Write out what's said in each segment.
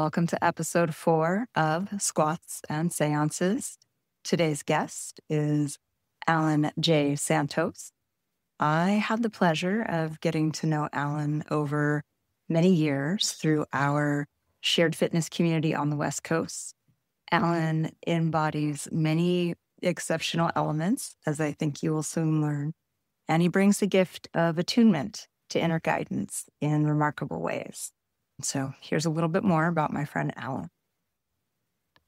welcome to episode 4 of Squats and Seances. Today's guest is Allan Jay Santos. I had the pleasure of getting to know Allan over many years through our shared fitness community on the West Coast. Allan embodies many exceptional elements, as I think you will soon learn, and he brings the gift of attunement to inner guidance in remarkable ways. So here's a little bit more about my friend Allan.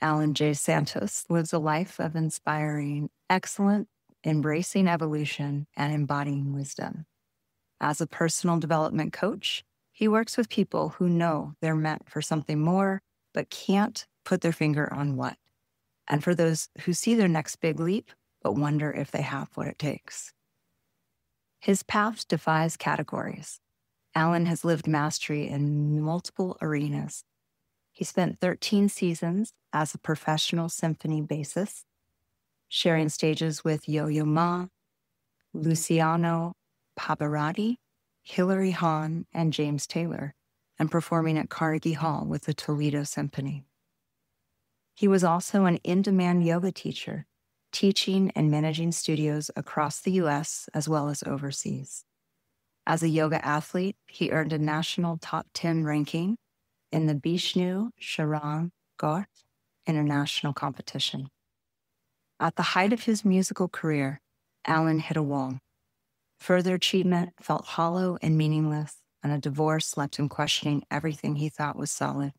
Allan Jay Santos lives a life of inspiring excellence, embracing evolution, and embodying wisdom. As a personal development coach, he works with people who know they're meant for something more, but can't put their finger on what. And for those who see their next big leap, but wonder if they have what it takes. His path defies categories. Allan has lived mastery in multiple arenas. He spent 13 seasons as a professional symphony bassist, sharing stages with Yo-Yo Ma, Luciano Pavarotti, Hilary Hahn, and James Taylor, and performing at Carnegie Hall with the Toledo Symphony. He was also an in-demand yoga teacher, teaching and managing studios across the U.S. as well as overseas. As a yoga athlete, he earned a national top 10 ranking in the Vishnu Sharan Gaur international competition. At the height of his musical career, Allan hit a wall. Further achievement felt hollow and meaningless, and a divorce left him questioning everything he thought was solid.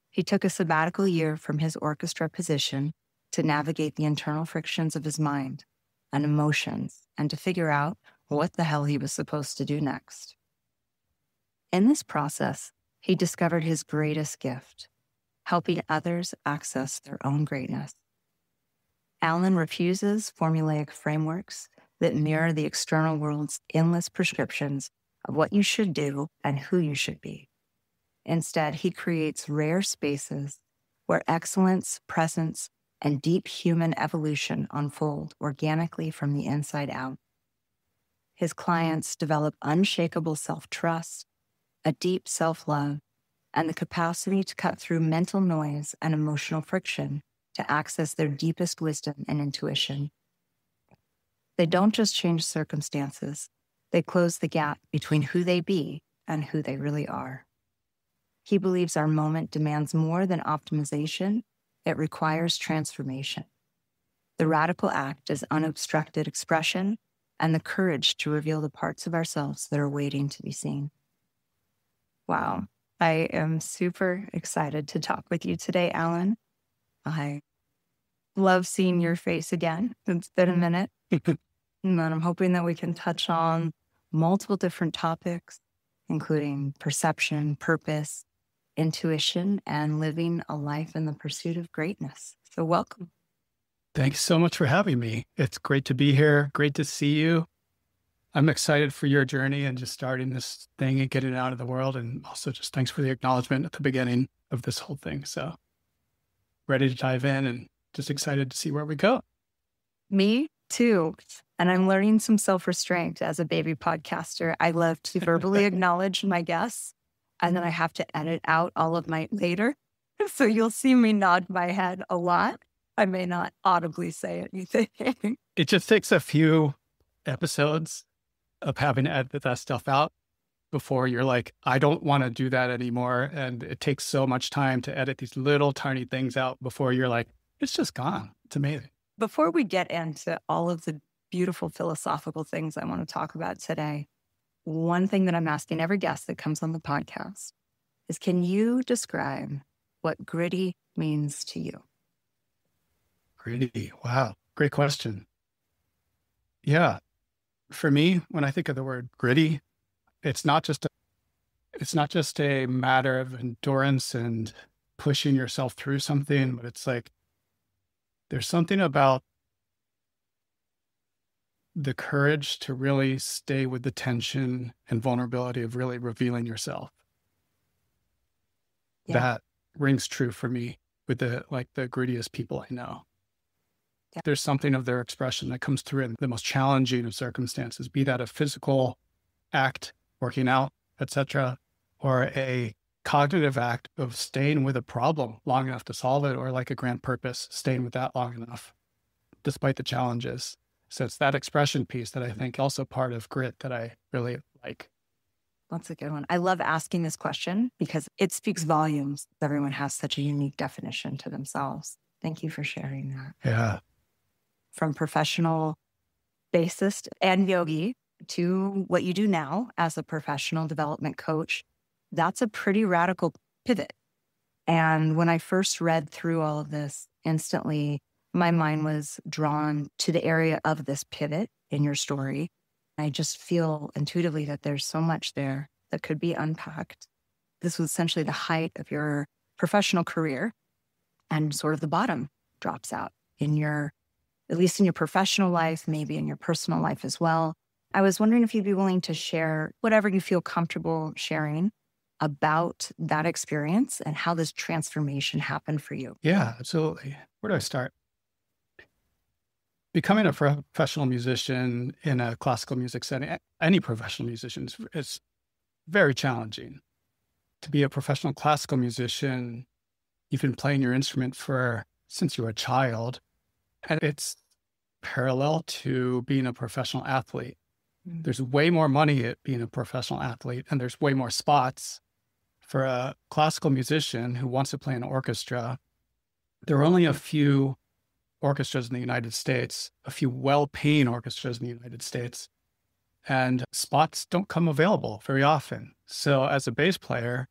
He took a sabbatical year from his orchestra position to navigate the internal frictions of his mind and emotions and to figure out what the hell he was supposed to do next. In this process, he discovered his greatest gift, helping others access their own greatness. Allan refuses formulaic frameworks that mirror the external world's endless prescriptions of what you should do and who you should be. Instead, he creates rare spaces where excellence, presence, and deep human evolution unfold organically from the inside out. His clients develop unshakable self-trust, a deep self-love, and the capacity to cut through mental noise and emotional friction to access their deepest wisdom and intuition. They don't just change circumstances, they close the gap between who they be and who they really are. He believes our moment demands more than optimization, it requires transformation. The radical act is unobstructed expression and the courage to reveal the parts of ourselves that are waiting to be seen. Wow, I am super excited to talk with you today, Allan. I love seeing your face again. It's been a minute. And I'm hoping that we can touch on multiple different topics, including perception, purpose, intuition, and living a life in the pursuit of greatness. So welcome. Thanks so much for having me. It's great to be here. Great to see you. I'm excited for your journey and just starting this thing and getting it out of the world. And also just thanks for the acknowledgement at the beginning of this whole thing. So ready to dive in and just excited to see where we go. Me too. And I'm learning some self-restraint as a baby podcaster. I love to verbally acknowledge my guests, and then I have to edit out all of my later. So you'll see me nod my head a lot. I may not audibly say anything. It just takes a few episodes of having to edit that stuff out before you're like, I don't want to do that anymore. And it takes so much time to edit these little tiny things out before you're like, it's just gone. It's amazing. Before we get into all of the beautiful philosophical things I want to talk about today, one thing that I'm asking every guest that comes on the podcast is, can you describe what gritty means to you? Gritty. Wow. Great question. Yeah. For me, when I think of the word gritty, it's not just a matter of endurance and pushing yourself through something, but it's like, there's something about the courage to really stay with the tension and vulnerability of really revealing yourself. Yeah. That rings true for me with the grittiest people I know. Yeah. There's something of their expression that comes through in the most challenging of circumstances, be that a physical act, working out, etc., or a cognitive act of staying with a problem long enough to solve it, or like a grand purpose, staying with that long enough, despite the challenges. So it's that expression piece that I think also part of grit that I really like. That's a good one. I love asking this question because it speaks volumes. Everyone has such a unique definition to themselves. Thank you for sharing that. Yeah. From professional bassist and yogi to what you do now as a professional development coach, that's a pretty radical pivot. And when I first read through all of this, instantly, my mind was drawn to the area of this pivot in your story. I just feel intuitively that there's so much there that could be unpacked. This was essentially the height of your professional career, and sort of the bottom drops out in your, at least in your professional life, maybe in your personal life as well. I was wondering if you'd be willing to share whatever you feel comfortable sharing about that experience and how this transformation happened for you. Yeah, absolutely. Where do I start? Becoming a professional musician in a classical music setting, any professional musician, is very challenging. To be a professional classical musician, you've been playing your instrument since you were a child, and it's parallel to being a professional athlete. Mm-hmm. There's way more money at being a professional athlete, and there's way more spots. For a classical musician who wants to play in an orchestra, there are only a few orchestras in the United States, a few well-paying orchestras in the United States, and spots don't come available very often. So as a bass player,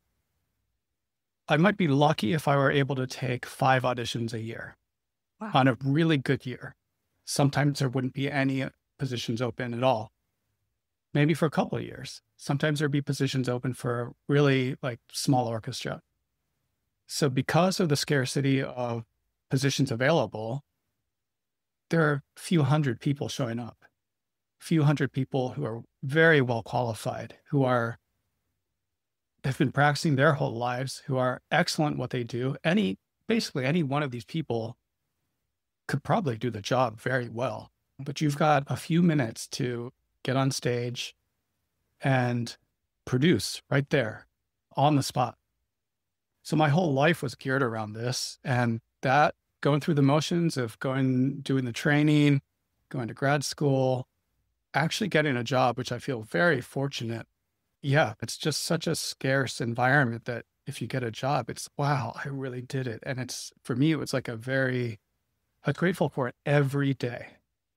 I might be lucky if I were able to take 5 auditions a year. Wow. On a really good year. Sometimes there wouldn't be any positions open at all. Maybe for a couple of years. Sometimes there'd be positions open for really like small orchestra. So because of the scarcity of positions available, there are a few hundred people showing up, a few hundred people who are very well qualified, have been practicing their whole lives, who are excellent at what they do. Basically any one of these people could probably do the job very well, but you've got a few minutes to get on stage and produce right there on the spot. So my whole life was geared around this, and that going through the motions of doing the training, going to grad school, actually getting a job, which I feel very fortunate. Yeah, it's just such a scarce environment that if you get a job, it's, wow, I really did it. And for me, it was like I'm grateful for it every day.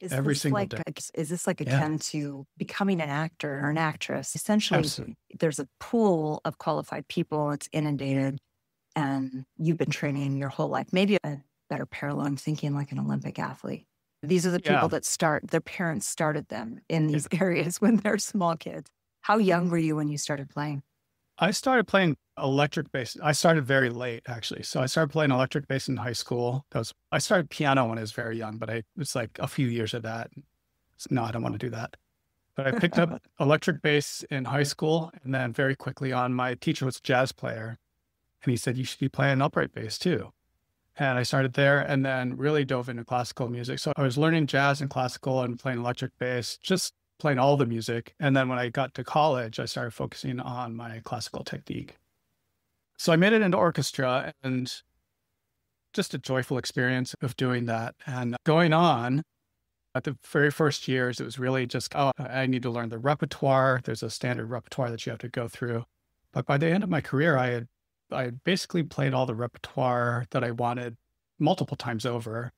Every single day. Is this like akin to becoming an actor or an actress? Essentially, Absolutely. There's a pool of qualified people. It's inundated, and you've been training your whole life. Maybe a better parallel, I'm thinking like an Olympic athlete. These are the people that their parents started them in these areas when they're small kids. How young were you when you started playing? I started playing electric bass. I started very late, actually. So I started playing electric bass in high school. I started piano when I was very young, but it's like a few years of that. So, no, I don't want to do that. But I picked up electric bass in high school, and then very quickly on, my teacher was a jazz player, and he said, you should be playing upright bass too. And I started there and then really dove into classical music. So I was learning jazz and classical and playing electric bass, just playing all the music. And then when I got to college, I started focusing on my classical technique. So I made it into orchestra, and just a joyful experience of doing that. And going on, at the very first years, it was really just, I need to learn the repertoire. There's a standard repertoire that you have to go through. But by the end of my career, I had basically played all the repertoire that I wanted multiple times over.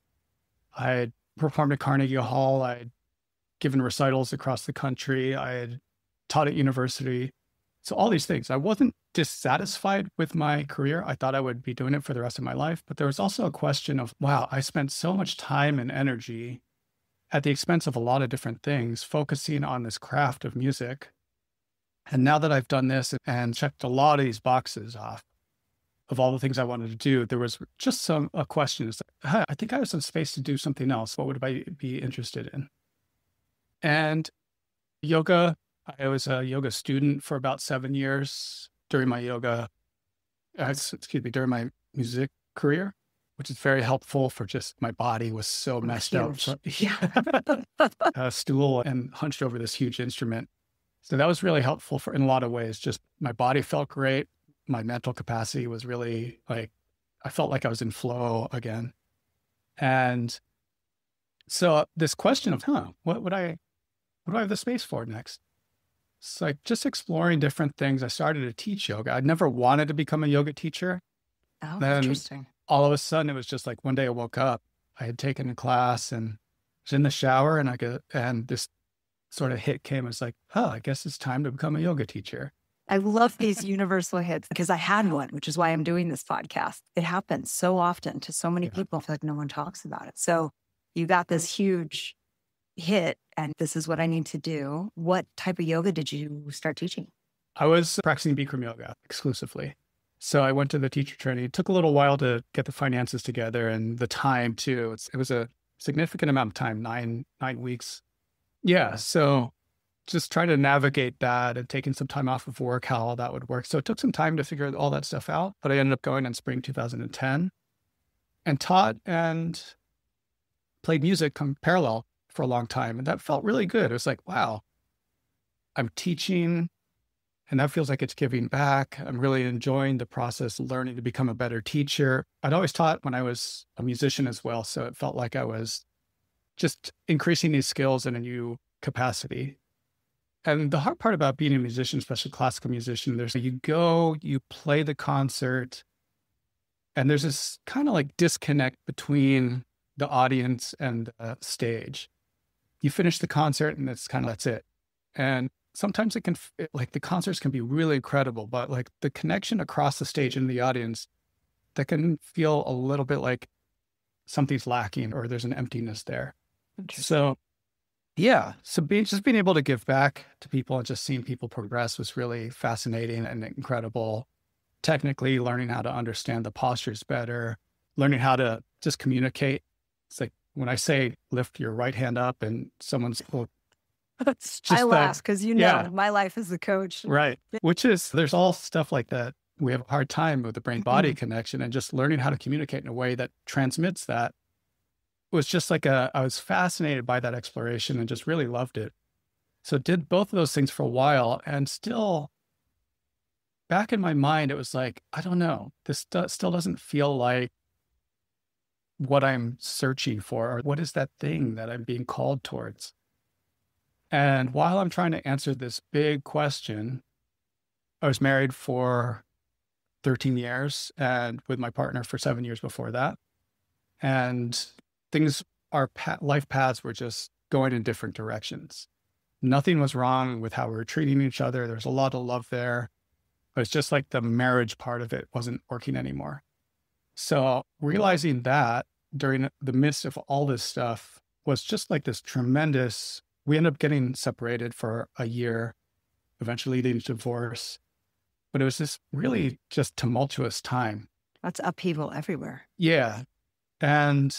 I had performed at Carnegie Hall. I had given recitals across the country. I had taught at university. So all these things. I wasn't dissatisfied with my career. I thought I would be doing it for the rest of my life. But there was also a question of, wow, I spent so much time and energy at the expense of a lot of different things, focusing on this craft of music. And now that I've done this and checked a lot of these boxes off of all the things I wanted to do, there was just a question. It's like, hey, I think I have some space to do something else. What would I be interested in? And yoga, I was a yoga student for about 7 years during my during my music career, which is very helpful for just my body was so messed up. So, a stool and hunched over this huge instrument. So that was really helpful in a lot of ways. Just my body felt great. my mental capacity was really like, I felt like I was in flow again. And so this question of, what do I have the space for next? It's like just exploring different things. I started to teach yoga. I'd never wanted to become a yoga teacher. Oh, Then interesting. all of a sudden it was just like one day I woke up, I had taken a class and was in the shower and this sort of hit came. It's like, oh, I guess it's time to become a yoga teacher. I love these universal hits because I had one, which is why I'm doing this podcast. It happens so often to so many people. I feel like no one talks about it. So you got this huge hit and this is what I need to do. What type of yoga did you start teaching? I was practicing Bikram yoga exclusively. So I went to the teacher training. It took a little while to get the finances together and the time too. It was a significant amount of time, nine weeks. Yeah. So just trying to navigate that and taking some time off of work, how all that would work. So it took some time to figure all that stuff out. But I ended up going in spring 2010 and taught and played music parallel for a long time. And that felt really good. It was like, wow, I'm teaching and that feels like it's giving back. I'm really enjoying the process, learning to become a better teacher. I'd always taught when I was a musician as well. So it felt like I was just increasing these skills in a new capacity. And the hard part about being a musician, especially classical musician, you play the concert, and there's this kind of like disconnect between the audience and the stage. You finish the concert and that's it. And sometimes like the concerts can be really incredible, but like the connection across the stage and the audience, that can feel a little bit like something's lacking or there's an emptiness there. So yeah. So being able to give back to people and just seeing people progress was really fascinating and incredible. Technically learning how to understand the postures better, learning how to just communicate. It's like when I say lift your right hand up and someone's I laugh because my life as a coach. Right. There's all stuff like that. We have a hard time with the brain-body connection and just learning how to communicate in a way that transmits that was just like I was fascinated by that exploration and just really loved it. So did both of those things for a while, and still back in my mind, it was like, I don't know, this still doesn't feel like what I'm searching for, or what is that thing that I'm being called towards? And while I'm trying to answer this big question, I was married for 13 years and with my partner for 7 years before that. And our life paths were just going in different directions. Nothing was wrong with how we were treating each other. There was a lot of love there. But it's just like the marriage part of it wasn't working anymore. So realizing that during the midst of all this stuff was just like this tremendous, we ended up getting separated for a year, eventually leading to divorce. But it was this really just tumultuous time. That's upheaval everywhere. Yeah. And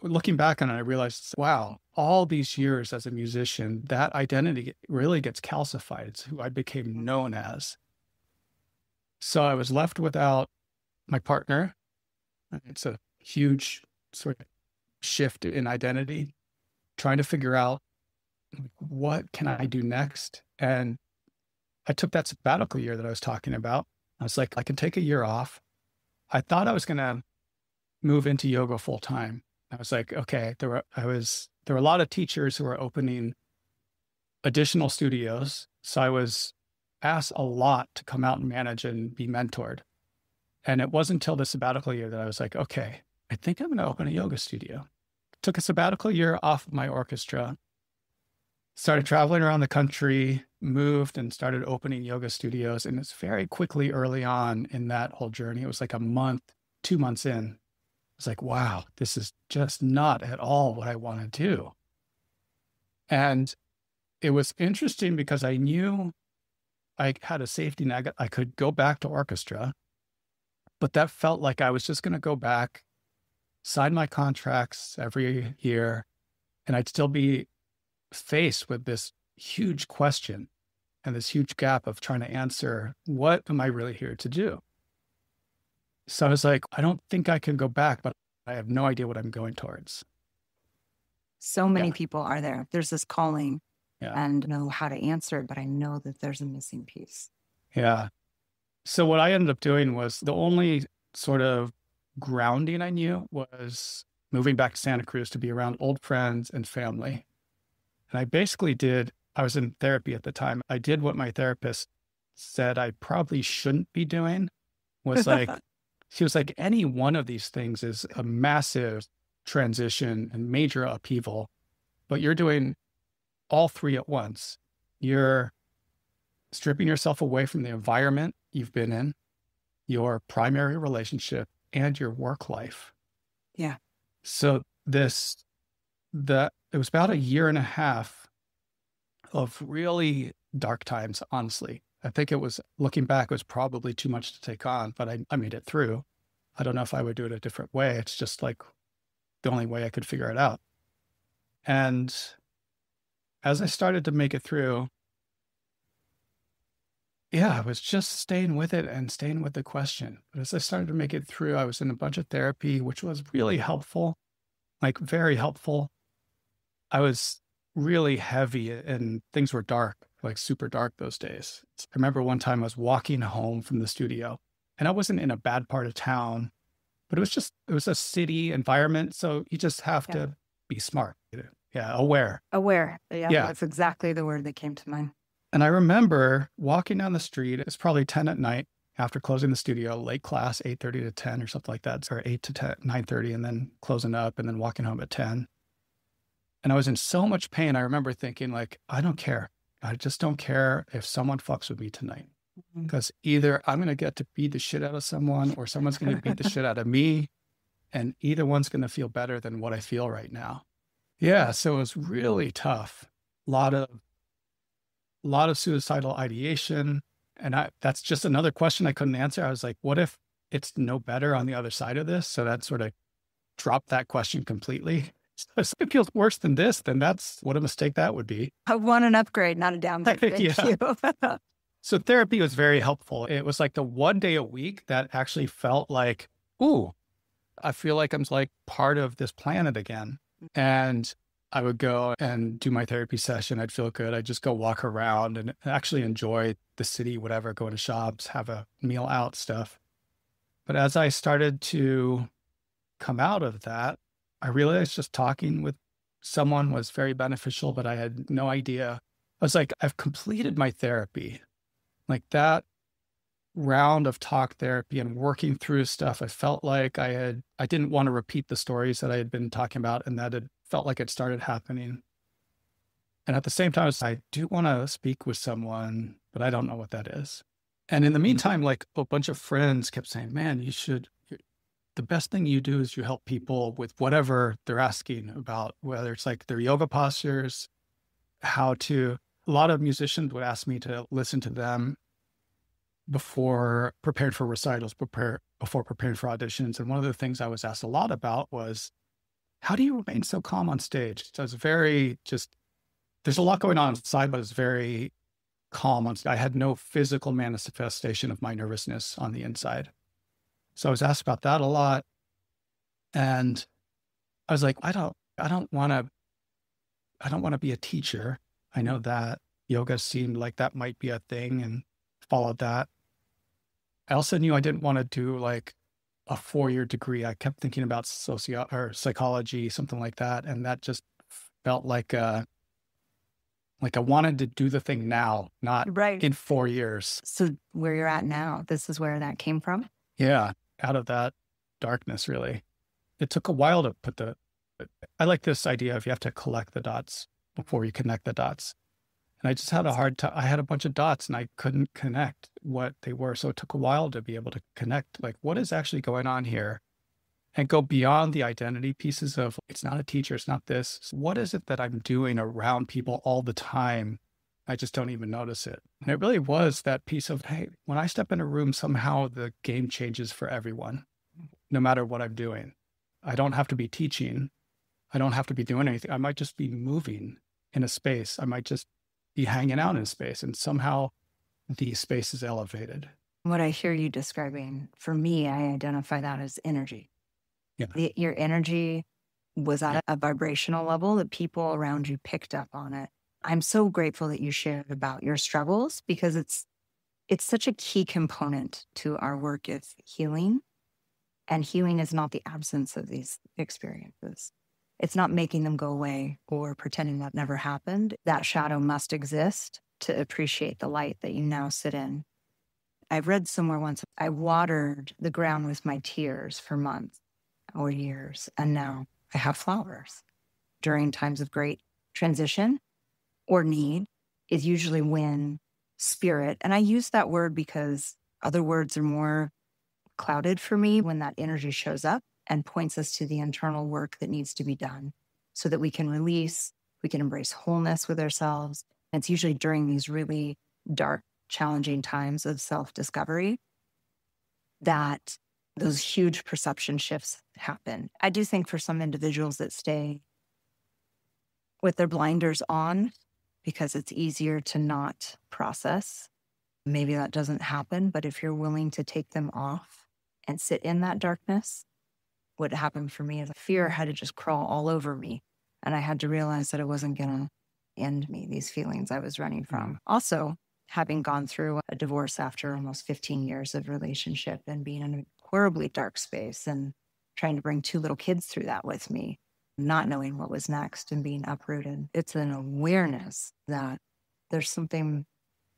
looking back on it, I realized, wow, all these years as a musician, that identity really gets calcified. It's who I became known as. So I was left without my partner. It's a huge sort of shift in identity, trying to figure out what can I do next? And I took that sabbatical year that I was talking about. I was like, I can take a year off. I thought I was going to move into yoga full time. I was like, okay, there were a lot of teachers who were opening additional studios. So I was asked a lot to come out and manage and be mentored. And it wasn't until the sabbatical year that I was like, okay, I think I'm going to open a yoga studio. Took a sabbatical year off of my orchestra, started traveling around the country, moved and started opening yoga studios. And it's very quickly early on in that whole journey. It was like a month, 2 months in. I was like, wow, this is just not at all what I want to do. And it was interesting because I knew I had a safety net. I could go back to orchestra, but that felt like I was just going to go back, sign my contracts every year, and I'd still be faced with this huge question and this huge gap of trying to answer, what am I really here to do? So I was like, I don't think I can go back, but I have no idea what I'm going towards. So many people are there. There's this calling and know how to answer it, but I know that there's a missing piece. Yeah. So what I ended up doing was the only sort of grounding I knew was moving back to Santa Cruz to be around old friends and family. And I was in therapy at the time. I did what my therapist said I probably shouldn't be doing was like, she was like, any one of these things is a massive transition and major upheaval, but you're doing all three at once. You're stripping yourself away from the environment you've been in, your primary relationship, and your work life. Yeah. So it was about a year and a half of really dark times, honestly. I think looking back, it was probably too much to take on, but I made it through. I don't know if I would do it a different way. It's just like the only way I could figure it out. And as I started to make it through, I was just staying with it and staying with the question. But as I started to make it through, I was in a bunch of therapy, which was really helpful, like very helpful. I was really heavy and things were dark, like super dark those days. I remember one time I was walking home from the studio and I wasn't in a bad part of town, but it was a city environment. So you just have to be smart. Yeah. Aware. Aware. Yeah. Yeah. That's exactly the word that came to mind. And I remember walking down the street. It's probably 10 at night after closing the studio, late class, 8:30 to 10 or something like that, or 8 to 10, 9:30, and then closing up and then walking home at 10. And I was in so much pain. I remember thinking like, I don't care. I just don't care if someone fucks with me tonight. Because either I'm going to get to beat the shit out of someone or someone's going to beat the shit out of me. And either one's going to feel better than what I feel right now. Yeah. So it was really tough. A lot of suicidal ideation. And that's just another question I couldn't answer. I was like, what if it's no better on the other side of this? So that sort of dropped that question completely. So if it feels worse than this, then that's what a mistake that would be. I want an upgrade, not a downgrade. Thank you. So therapy was very helpful. It was like the one day a week that actually felt like, ooh, I feel like I'm like part of this planet again. And I would go and do my therapy session. I'd feel good. I'd just go walk around and actually enjoy the city, whatever, go to shops, have a meal out stuff. But as I started to come out of that, I realized just talking with someone was very beneficial, but I had no idea. I was like, I've completed my therapy. Like that round of talk therapy and working through stuff, I felt like I didn't want to repeat the stories that I had been talking about and that it felt like it started happening. And at the same time, I do want to speak with someone, but I don't know what that is. And in the meantime, like a bunch of friends kept saying, man, the best thing you do is you help people with whatever they're asking about, whether it's like their yoga postures, a lot of musicians would ask me to listen to them before preparing for recitals, before preparing for auditions. And one of the things I was asked a lot about was, how do you remain so calm on stage? So it's there's a lot going on inside, but it's very calm on stage. I had no physical manifestation of my nervousness on the inside. So I was asked about that a lot. And I was like, I don't want to be a teacher. I know that yoga seemed like that might be a thing and followed that. I also knew I didn't want to do like a 4-year degree. I kept thinking about psychology, something like that. And that just felt like I wanted to do the thing now, not in 4 years. So where you're at now, this is where that came from? Yeah. Out of that darkness, really. It took a while to I like this idea of you have to collect the dots before you connect the dots. And I just had a hard time. I had a bunch of dots and I couldn't connect what they were. So it took a while to be able to connect, like, what is actually going on here? And go beyond the identity pieces of, it's not a teacher, it's not this. So what is it that I'm doing around people all the time? I just don't even notice it. And it really was that piece of, hey, when I step in a room, somehow the game changes for everyone, no matter what I'm doing. I don't have to be teaching. I don't have to be doing anything. I might just be moving in a space. I might just be hanging out in a space, and somehow the space is elevated. What I hear you describing, for me, I identify that as energy. Yeah. Your energy was at a vibrational level that people around you picked up on it. I'm so grateful that you shared about your struggles, because it's it's such a key component to our work is healing. And healing is not the absence of these experiences. It's not making them go away or pretending that never happened. That shadow must exist to appreciate the light that you now sit in. I've read somewhere once, I watered the ground with my tears for months or years, and now I have flowers. During times of great transition or need is usually when spirit, and I use that word because other words are more clouded for me when that energy shows up and points us to the internal work that needs to be done so that we can release, we can embrace wholeness with ourselves. And it's usually during these really dark, challenging times of self-discovery that those huge perception shifts happen. I do think for some individuals that stay with their blinders on because it's easier to not process, maybe that doesn't happen. But if you're willing to take them off and sit in that darkness, what happened for me is fear had to just crawl all over me. And I had to realize that it wasn't going to end me, these feelings I was running from. Also, having gone through a divorce after almost 15 years of relationship and being in a horribly dark space and trying to bring 2 little kids through that with me, not knowing what was next and being uprooted. It's an awareness that there's something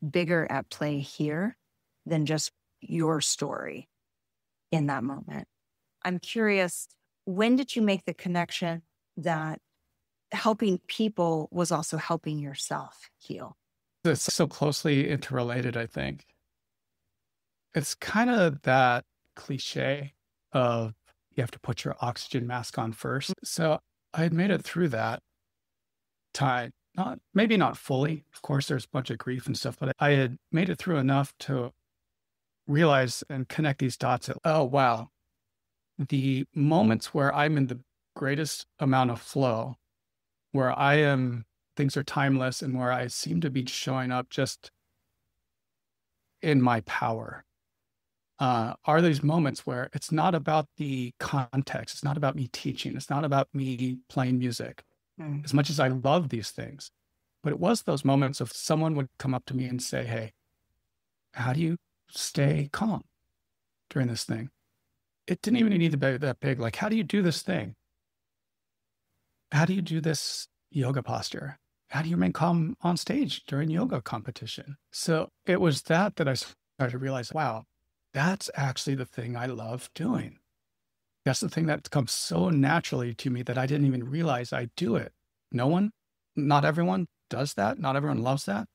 bigger at play here than just your story in that moment. I'm curious, when did you make the connection that helping people was also helping yourself heal? It's so closely interrelated, I think. It's kind of that cliche of you have to put your oxygen mask on first. So I had made it through that time, maybe not fully. Of course, there's a bunch of grief and stuff, but I had made it through enough to realize and connect these dots. Oh, wow. The moments where I'm in the greatest amount of flow, where things are timeless and where I seem to be showing up just in my power, are these moments where it's not about the context. It's not about me teaching. It's not about me playing music, as much as I love these things. But it was those moments of someone would come up to me and say, hey, how do you stay calm during this thing? It didn't even need to be that big. Like, how do you do this thing? How do you do this yoga posture? How do you remain calm on stage during yoga competition? So it was that I started to realize, wow, that's actually the thing I love doing. That's the thing that comes so naturally to me that I didn't even realize I do it. Not everyone does that. Not everyone loves that.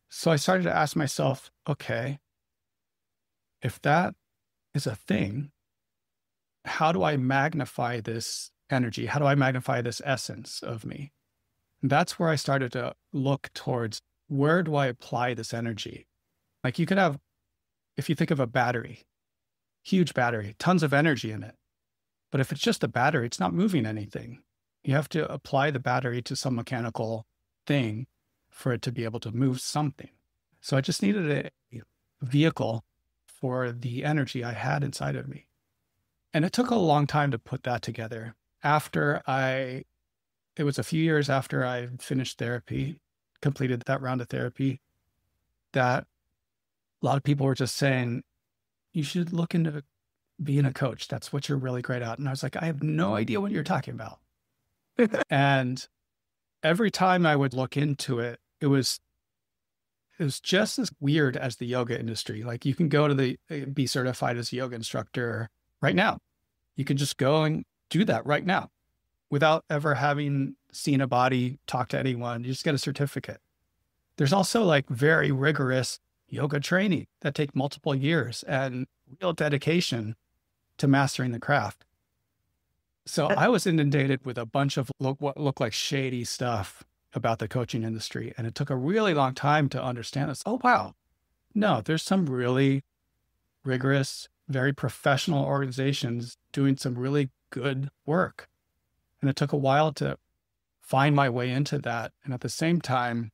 So I started to ask myself, okay, if that is a thing, how do I magnify this energy? How do I magnify this essence of me? And that's where I started to look towards, where do I apply this energy? Like you could have, if you think of a battery, huge battery, tons of energy in it. But if it's just a battery, it's not moving anything. You have to apply the battery to some mechanical thing for it to be able to move something. So I just needed a vehicle for the energy I had inside of me. And it took a long time to put that together. It was a few years after I finished therapy, completed that round of therapy, that a lot of people were just saying, you should look into being a coach. That's what you're really great at. And I was like, I have no idea what you're talking about. And every time I would look into it, it was just as weird as the yoga industry. Like you can go to be certified as a yoga instructor right now. You can just go and do that right now without ever having seen a body, talk to anyone. You just get a certificate. There's also like very rigorous yoga training that take multiple years and real dedication to mastering the craft. So I was inundated with a bunch of what looked like shady stuff about the coaching industry. And it took a really long time to understand this. Oh, wow. No, there's some really rigorous, very professional organizations doing some really good work. And it took a while to find my way into that. And at the same time,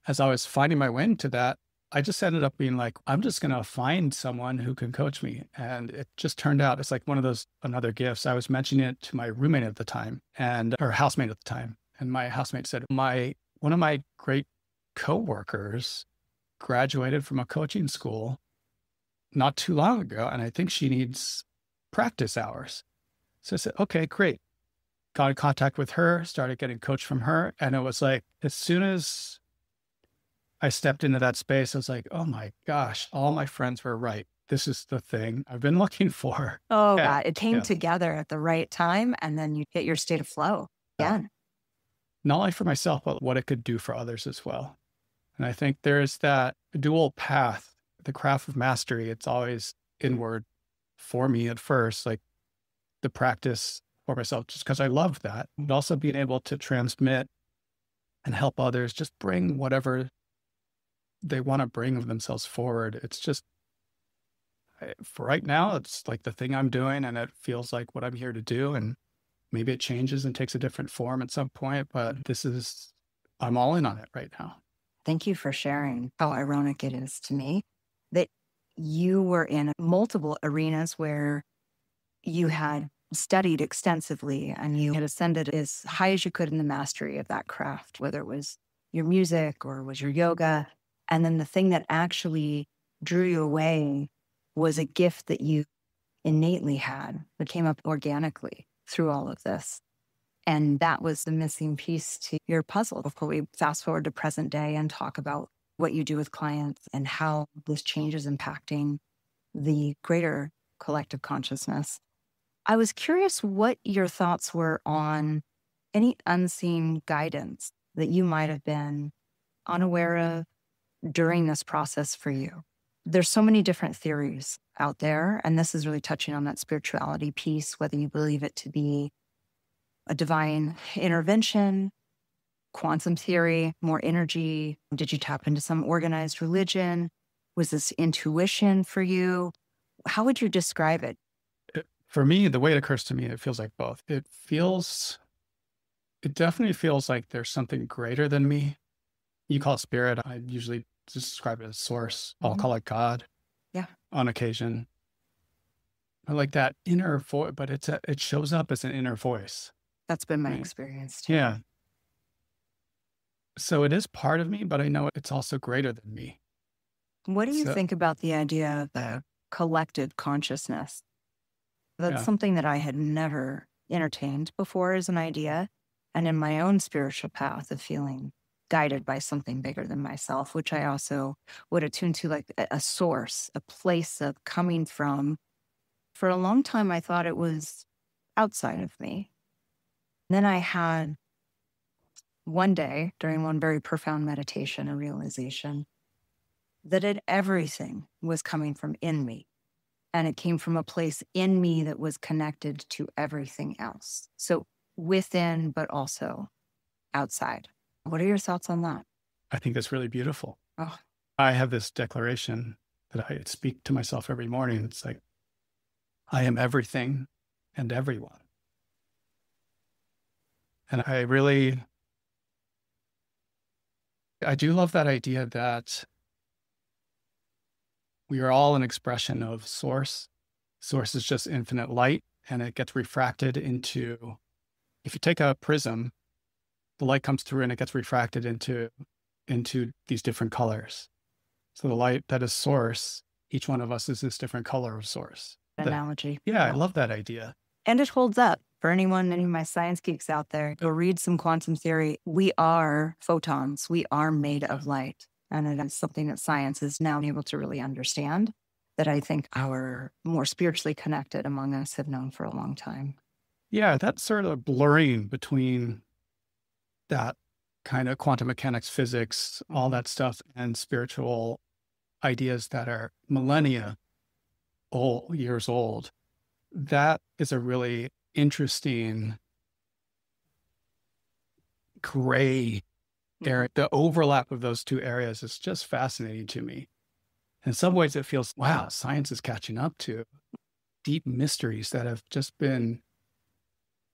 as I was finding my way into that, I just ended up being like, I'm just going to find someone who can coach me. And it just turned out, it's like one of those another gifts. I was mentioning it to my roommate at the time or housemate at the time. And my housemate said, one of my great coworkers graduated from a coaching school not too long ago, and I think she needs practice hours. So I said, okay, great. Got in contact with her, started getting coached from her. And it was like, as soon as I stepped into that space, I was like, oh my gosh, all my friends were right. This is the thing I've been looking for. Oh, Yeah. God, it came together at the right time, and then you hit your state of flow again. Not only for myself, but what it could do for others as well. And I think there's that dual path, the craft of mastery. It's always inward for me at first, like the practice for myself, just because I love that. But also being able to transmit and help others just bring whatever they want to bring of themselves forward. It's just, for right now, it's like the thing I'm doing, and it feels like what I'm here to do. And maybe it changes and takes a different form at some point, but I'm all in on it right now. Thank you for sharing how ironic it is to me that you were in multiple arenas where you had studied extensively and you had ascended as high as you could in the mastery of that craft, whether it was your music or was your yoga. And then the thing that actually drew you away was a gift that you innately had that came up organically through all of this. And that was the missing piece to your puzzle before we fast forward to present day and talk about what you do with clients and how this change is impacting the greater collective consciousness. I was curious what your thoughts were on any unseen guidance that you might have been unaware of during this process for you. There's so many different theories out there, and this is really touching on that spirituality piece, whether you believe it to be a divine intervention, quantum theory, more energy. Did you tap into some organized religion? Was this intuition for you? How would you describe it? For me, the way it occurs to me, it feels like both. It definitely feels like there's something greater than me. You call it spirit. I usually just describe it as source. I'll call it God. Yeah. On occasion. I like that inner voice, but it shows up as an inner voice. That's been my experience too. Yeah. So it is part of me, but I know it's also greater than me. What do you think about the idea of the collective consciousness? That's something that I had never entertained before as an idea. And in my own spiritual path of feeling guided by something bigger than myself, which I also would attune to like a source, a place of coming from. For a long time, I thought it was outside of me. Then I had one day during one very profound meditation, a realization that everything was coming from in me. And it came from a place in me that was connected to everything else. So within, but also outside. What are your thoughts on that? I think that's really beautiful. Oh. I have this declaration that I speak to myself every morning. It's like, I am everything and everyone. And I do love that idea that we are all an expression of source. Source is just infinite light, and it gets refracted into, if you take a prism, the light comes through and it gets refracted into these different colors. So the light that is source, each one of us is this different color of source. Analogy. Yeah, I love that idea. And it holds up for any of my science geeks out there. Go read some quantum theory. We are photons. We are made of light. And it is something that science is now able to really understand, that I think our more spiritually connected among us have known for a long time. Yeah, that sort of blurring between that kind of quantum mechanics, physics, all that stuff, and spiritual ideas that are millennia years old. That is a really interesting gray area. The overlap of those two areas is just fascinating to me. In some ways, it feels, wow, science is catching up to deep mysteries that have just been,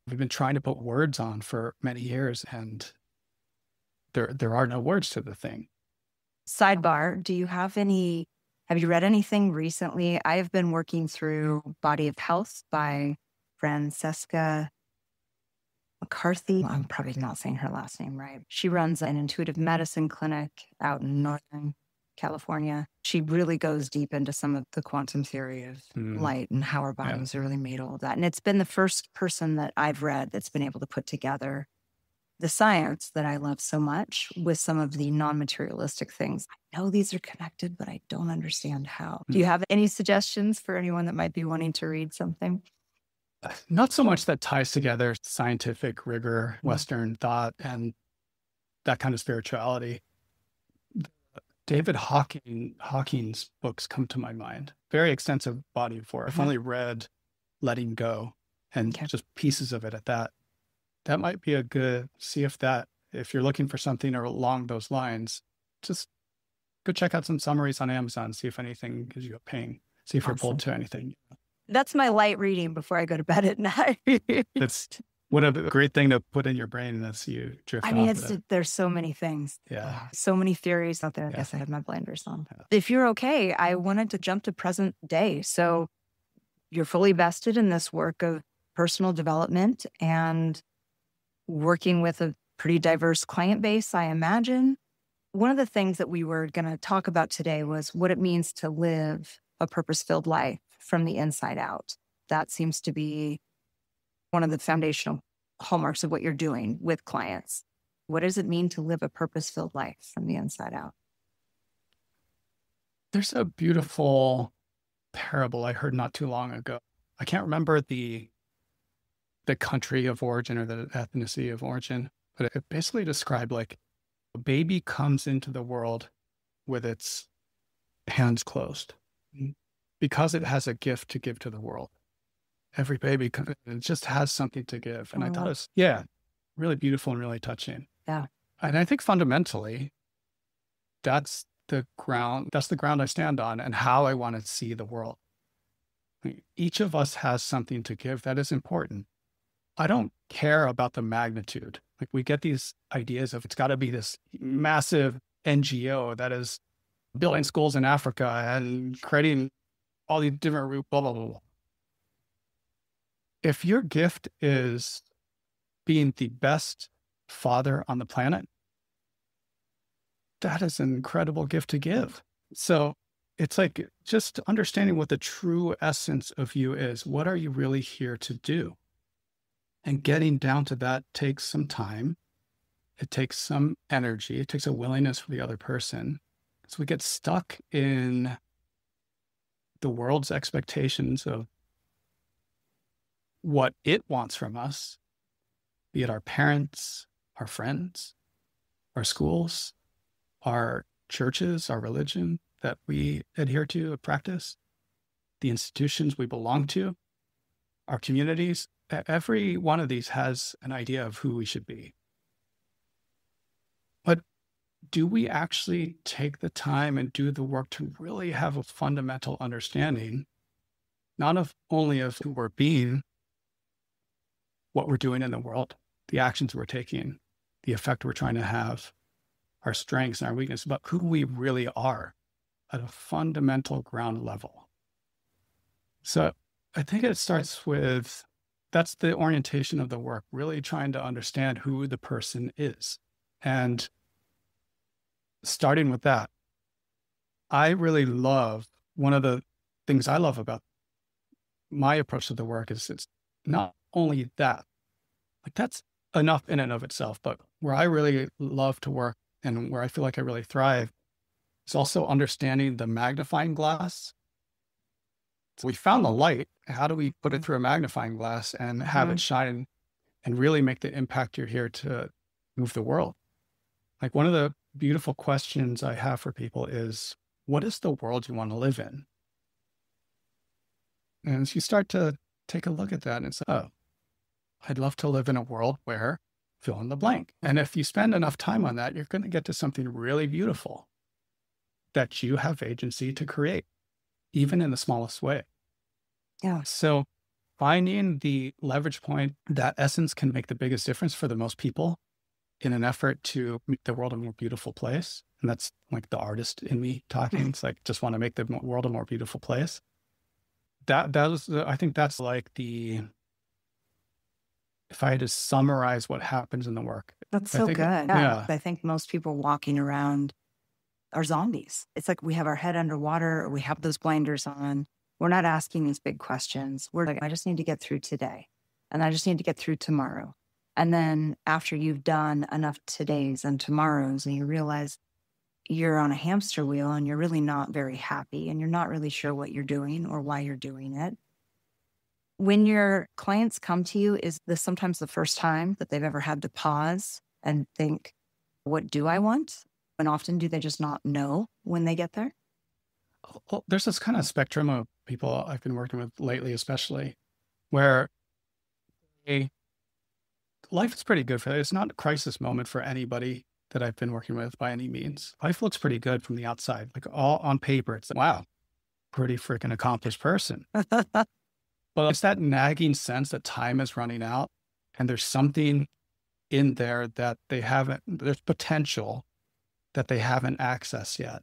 we've been trying to put words on for many years, and there are no words to the thing. Sidebar, have you read anything recently? I have been working through Body of Health by Francesca McCarthy. I'm probably not saying her last name right. She runs an intuitive medicine clinic out in Northern California. She really goes deep into some of the quantum theory of light and how our bodies are really made, all of that. And it's been the first person that I've read that's been able to put together the science that I love so much with some of the non-materialistic things. I know these are connected, but I don't understand how. Do you have any suggestions for anyone that might be wanting to read something? Not so much that ties together scientific rigor, Western thought, and that kind of spirituality. David Hawking's books come to my mind. Very extensive body of work. I've only read Letting Go and just pieces of it at that. That might be a good, if you're looking for something or along those lines, just go check out some summaries on Amazon, see if anything gives you a ping, see if you're pulled to anything. That's my light reading before I go to bed at night. That's what a great thing to put in your brain as you drift off. There's so many things. Yeah. So many theories out there. I guess I had my blinders on. If you're okay, I wanted to jump to present day. So you're fully vested in this work of personal development and working with a pretty diverse client base, I imagine. One of the things that we were going to talk about today was what it means to live a purpose-filled life from the inside out. That seems to be one of the foundational hallmarks of what you're doing with clients. What does it mean to live a purpose-filled life from the inside out? There's a beautiful parable I heard not too long ago. I can't remember the country of origin or the ethnicity of origin, but it basically described like a baby comes into the world with its hands closed because it has a gift to give to the world. Every baby it just has something to give. And I thought it was, really beautiful and really touching. Yeah. And I think fundamentally, that's the ground I stand on and how I want to see the world. Each of us has something to give that is important. I don't care about the magnitude. Like we get these ideas of it's got to be this massive NGO that is building schools in Africa and creating all these different blah, blah, blah, blah. If your gift is being the best father on the planet, that is an incredible gift to give. So it's like just understanding what the true essence of you is. What are you really here to do? And getting down to that takes some time. It takes some energy. It takes a willingness for the other person. So we get stuck in the world's expectations of what it wants from us, be it our parents, our friends, our schools, our churches, our religion that we adhere to, practice, the institutions we belong to, our communities. Every one of these has an idea of who we should be. But do we actually take the time and do the work to really have a fundamental understanding, not only of who we're being, what we're doing in the world, the actions we're taking, the effect we're trying to have, our strengths and our weaknesses, but who we really are at a fundamental ground level. So I think it starts with, that's the orientation of the work, really trying to understand who the person is. And starting with that, I really love, one of the things I love about my approach to the work is it's not only that, like that's enough in and of itself, but where I really love to work and where I feel like I really thrive is also understanding the magnifying glass. So we found the light. How do we put it through a magnifying glass and have it shine and really make the impact you're here to move the world? Like one of the beautiful questions I have for people is, what is the world you want to live in? And as you start to take a look at that and say, oh, I'd love to live in a world where fill in the blank. And if you spend enough time on that, you're going to get to something really beautiful that you have agency to create, even in the smallest way. Yeah. So finding the leverage point, that essence can make the biggest difference for the most people in an effort to make the world a more beautiful place. And that's like the artist in me talking. It's like, just want to make the world a more beautiful place. I think that's like if I had to summarize what happens in the work. That's so good. Yeah. I think most people walking around are zombies. It's like we have our head underwater or we have those blinders on. We're not asking these big questions. We're like, I just need to get through today. And I just need to get through tomorrow. And then after you've done enough todays and tomorrows and you realize you're on a hamster wheel and you're really not very happy and you're not really sure what you're doing or why you're doing it. When your clients come to you, is this sometimes the first time that they've ever had to pause and think, what do I want? And often do they just not know when they get there? Well, there's this kind of spectrum of people I've been working with lately, especially where life is pretty good for that. It's not a crisis moment for anybody that I've been working with by any means. Life looks pretty good from the outside, like all on paper. It's like, wow, pretty freaking accomplished person. But it's that nagging sense that time is running out and there's something in there that they haven't, there's potential that they haven't accessed yet.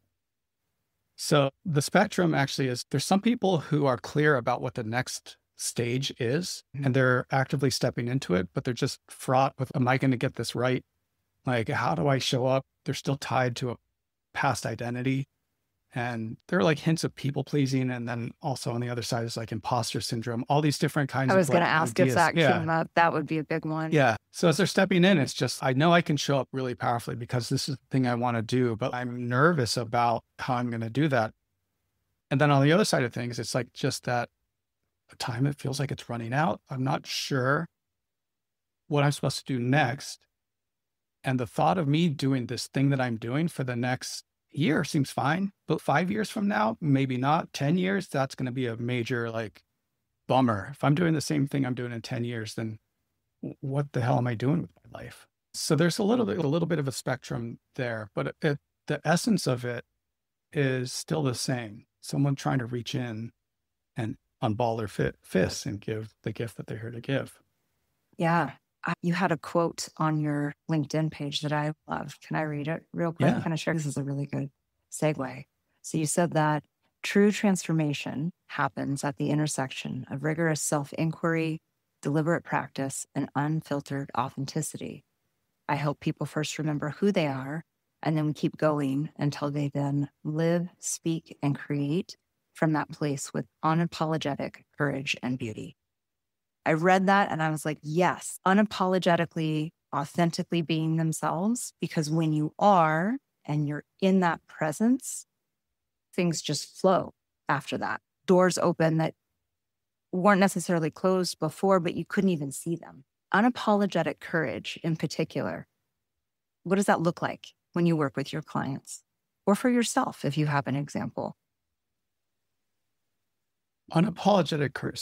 So the spectrum actually is, there's some people who are clear about what the next stage is and they're actively stepping into it, but they're just fraught with, am I going to get this right? Like, how do I show up? They're still tied to a past identity. And there are like hints of people pleasing. And then also on the other side is like imposter syndrome, all these different kinds of I was going to ask ideas. if that came up. That would be a big one. Yeah. So as they're stepping in, it's just, I know I can show up really powerfully because this is the thing I want to do, but I'm nervous about how I'm going to do that. And then on the other side of things, it's like just that time, it feels like it's running out. I'm not sure what I'm supposed to do next. And the thought of me doing this thing that I'm doing for the next year seems fine, but 5 years from now, maybe not. 10 years, that's going to be a major like bummer. If I'm doing the same thing I'm doing in 10 years, then what the hell am I doing with my life? So there's a little bit of a spectrum there, but the essence of it is still the same. Someone trying to reach in and unball their fists and give the gift that they're here to give. Yeah. You had a quote on your LinkedIn page that I love. Can I read it real quick? Yeah. Kind of share. This is a really good segue. So you said that true transformation happens at the intersection of rigorous self-inquiry, deliberate practice, and unfiltered authenticity. I hope people first remember who they are, and then we keep going until they then live, speak, and create from that place with unapologetic courage and beauty. I read that and I was like, yes, unapologetically, authentically being themselves, because when you are and you're in that presence, things just flow after that. Doors open that weren't necessarily closed before, but you couldn't even see them. Unapologetic courage in particular. What does that look like when you work with your clients or for yourself, if you have an example? Unapologetic courage.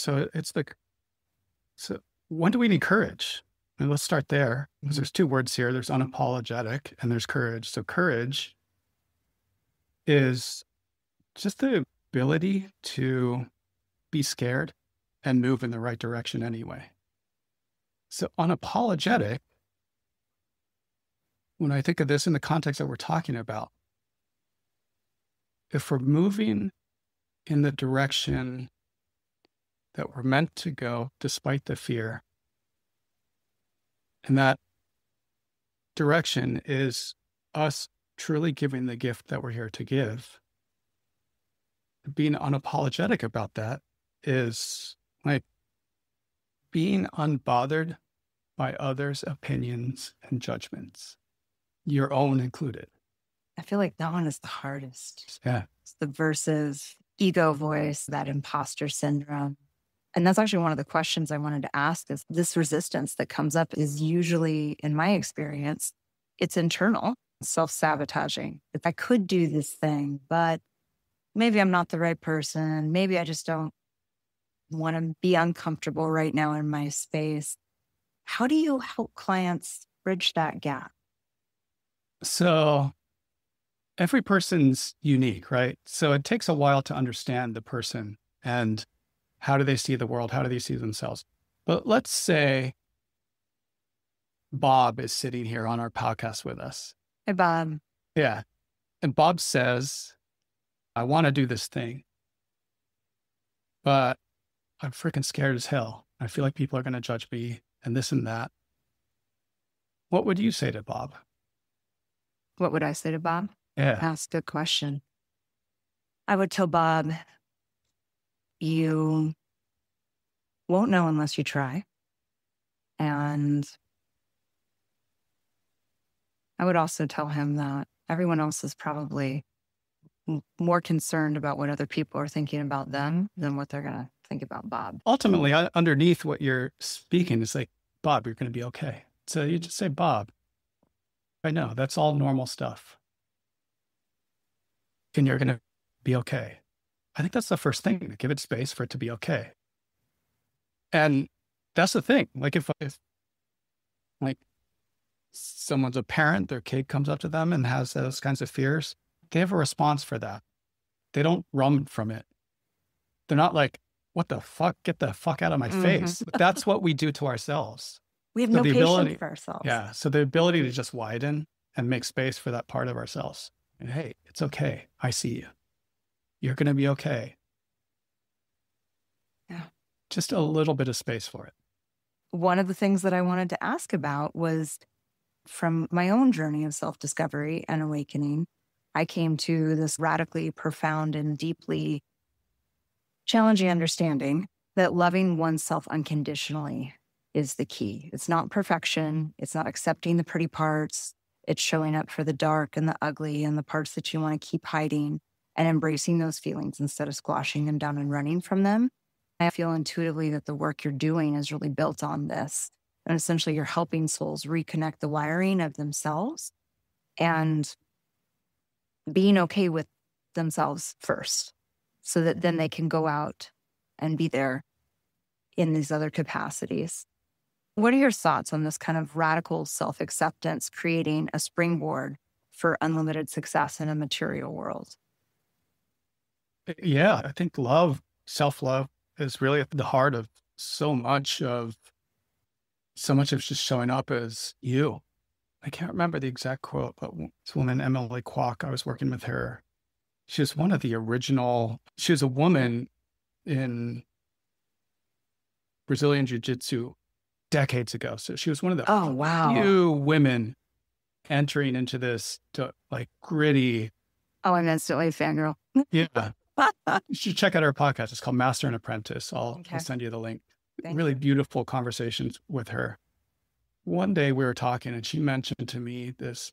So when do we need courage? And let's start there, because there's two words here. There's unapologetic and there's courage. So courage is just the ability to be scared and move in the right direction anyway. So unapologetic, when I think of this in the context that we're talking about, if we're moving in the direction that we're meant to go despite the fear, and that direction is us truly giving the gift that we're here to give, being unapologetic about that is like being unbothered by others' opinions and judgments, your own included. I feel like that one is the hardest. Yeah. It's the versus ego voice, that imposter syndrome. And that's actually one of the questions I wanted to ask is this resistance that comes up is usually, in my experience, it's internal, self-sabotaging. If I could do this thing, but maybe I'm not the right person. Maybe I just don't want to be uncomfortable right now in my space. How do you help clients bridge that gap? So every person's unique, right? So it takes a while to understand the person and how do they see the world? How do they see themselves? But let's say Bob is sitting here on our podcast with us. Hey, Bob. Yeah. And Bob says, I want to do this thing, but I'm freaking scared as hell. I feel like people are going to judge me and this and that. What would you say to Bob? What would I say to Bob? Yeah. That's a good question. I would tell Bob, you won't know unless you try. And I would also tell him that everyone else is probably more concerned about what other people are thinking about them than what they're going to think about Bob. Ultimately, underneath what you're speaking is like, Bob, you're going to be okay. So you just say, Bob, I know that's all normal stuff. And you're going to be okay. I think that's the first thing, to give it space for it to be okay. And that's the thing. Like if like someone's a parent, their kid comes up to them and has those kinds of fears, they have a response for that. They don't run from it. They're not like, what the fuck? Get the fuck out of my face. But that's what we do to ourselves. We have So no the patience ability, for ourselves. yeah. So the ability to just widen and make space for that part of ourselves. And hey, it's okay. I see you. You're going to be okay. Yeah. Just a little bit of space for it. One of the things that I wanted to ask about was from my own journey of self-discovery and awakening, I came to this radically profound and deeply challenging understanding that loving oneself unconditionally is the key. It's not perfection. It's not accepting the pretty parts. It's showing up for the dark and the ugly and the parts that you want to keep hiding and embracing those feelings instead of squashing them down and running from them. I feel intuitively that the work you're doing is really built on this. And essentially, you're helping souls reconnect the wiring of themselves and being okay with themselves first, so that then they can go out and be there in these other capacities. What are your thoughts on this kind of radical self-acceptance, creating a springboard for unlimited success in a material world? Yeah, I think love, self-love is really at the heart of so much of just showing up as you. I can't remember the exact quote, but this woman, Emily Kwok, I was working with her. She was one of the original, she was a woman in Brazilian Jiu-Jitsu decades ago. So she was one of the few women entering into this like gritty. Oh, I'm instantly a fangirl. Yeah. You should check out our podcast. It's called Master and Apprentice. I'll send you the link. Really beautiful conversations with her. One day we were talking and she mentioned to me this